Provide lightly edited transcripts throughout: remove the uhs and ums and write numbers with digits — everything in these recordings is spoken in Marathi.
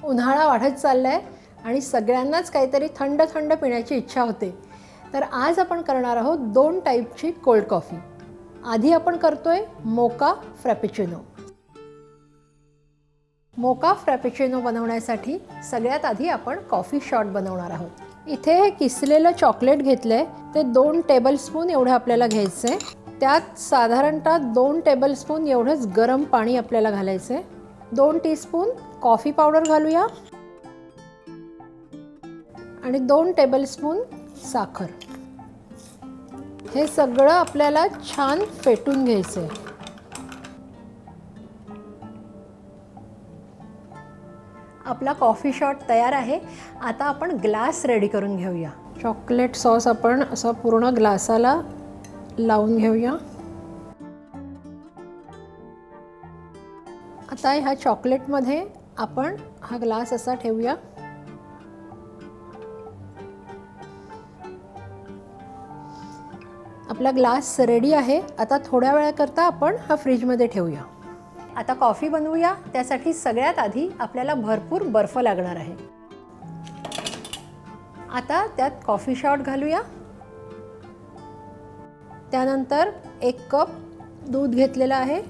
उन्हाळा वाढत चाललाय आणि सगळ्यांनाच काहीतरी थंड थंड पिण्याची इच्छा होते. तर आज आपण करणार आहोत 2 टाईपची कोल्ड कॉफी. आधी आपण करतोय मोका फ्रॅपेचिनो. मोका फ्रॅपेचिनो बनवण्यासाठी सगळ्यात आधी आपण कॉफी शॉट बनवणार आहोत. इथे हे किसलेलं चॉकलेट घेतलंय, ते 2 टेबलस्पून एवढं आपल्याला घ्यायचंय. त्यात साधारणतः 2 टेबलस्पून एवढंच गरम पाणी आपल्याला घालायचंय. 2 टीस्पून कॉफी पावडर घालूया आणि 2 टेबलस्पून साखर. हे सगळं आपल्याला छान फेटून घ्यायचंय. आपला कॉफी शॉट तयार आहे. आता आपण ग्लास रेडी करून घेऊया. चॉकलेट सॉस आपण असा पूर्ण ग्लासाला लावून घेऊया. आता ह्या चॉकलेटमध्ये आपण हा ग्लास असा ठेवूया. आपला ग्लास रेडी आहे. आता थोड्या वेळाकरता आपण हा फ्रीजमध्ये ठेवूया. आता कॉफी बनवूया. त्यासाठी सगळ्यात आधी आपल्याला भरपूर बर्फ लागणार आहे. आता त्यात कॉफी शॉट घालूया. त्यानंतर 1 कप दूध घेतलेलं आहे.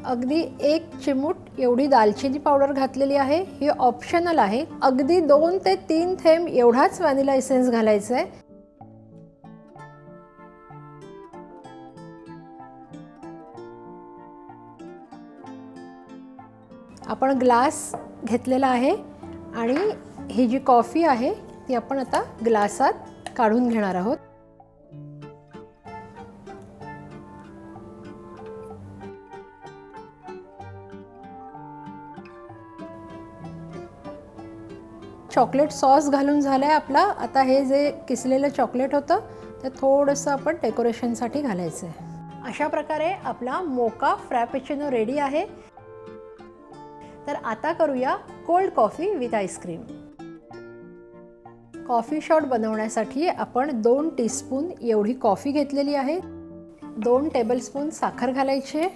अगदी 1 चिमूट एवढी दालचिनी पावडर घातलेली आहे. ही ऑप्शनल आहे. अगदी 2 ते 3 थेंब एवढाच व्हॅनिला एसेन्स घालायचा आहे. आपण ग्लास घेतलेला आहे आणि ही जी कॉफी आहे ती आपण आता ग्लासात काढून घेणार आहोत. चॉकलेट सॉस घालून झालाय आपला. आता हे जे किसलेलं चॉकलेट होतं ते थोडंसं आपण डेकोरेशनसाठी घालायचं आहे. अशा प्रकारे आपला मोका फ्रॅपेचिनो रेडी आहे. तर आता करूया cold coffee with ice cream. Coffee shot बनवण्यासाठी आपण 2 टीस्पून एवढी कॉफी घेतलेली आहे. 2 टेबलस्पून साखर घालायची आहे.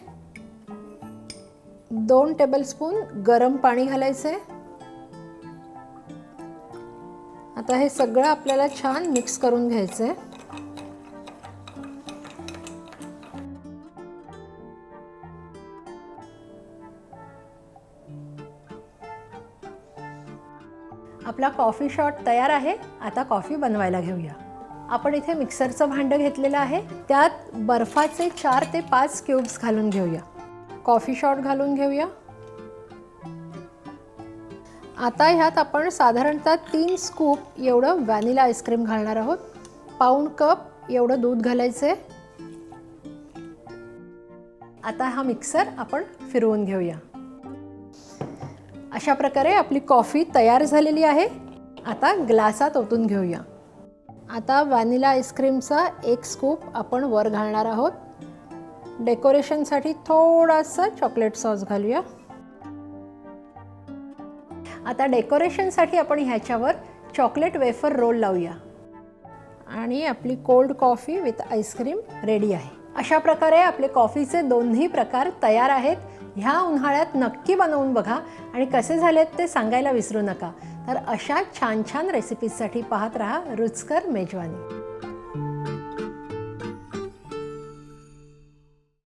2 टेबलस्पून गरम पाणी घालायचं आहे. आता हे सगळं आपल्याला छान मिक्स करून घ्यायचं आहे. आपला कॉफी शॉट तयार आहे. आता कॉफी बनवायला घेऊया. आपण इथे मिक्सरचं भांडं घेतलेलं आहे. त्यात बर्फाचे 4 ते 5 क्यूब्स घालून घेऊया. कॉफी शॉट घालून घेऊया. आता ह्यात आपण साधारणतः 3 स्कूप एवढं व्हॅनिला आईस्क्रीम घालणार आहोत. पाऊण कप एवढं दूध घालायचं आहे. आता हा मिक्सर आपण फिरवून घेऊया. अशा प्रकारे आपली कॉफी तयार झालेली आहे. आता ग्लासात ओतून घेऊया. आता व्हॅनिला आईस्क्रीमचा 1 स्कूप आपण वर घालणार आहोत. डेकोरेशनसाठी थोडासा चॉकलेट सॉस घालूया. आता डेकोरेशनसाठी आपण ह्याच्यावर चॉकलेट वेफर रोल लावूया आणि आपली cold coffee with ice cream ready आहे. अशा प्रकारे आपले कॉफीचे दोन्ही प्रकार तयार आहेत. ह्या उन्हाळ्यात नक्की बनवून बघा आणि कसे झालेत ते सांगायला विसरू नका. तर अशा छान छान रेसिपीजसाठी पाहत रहा रुचकर मेजवानी.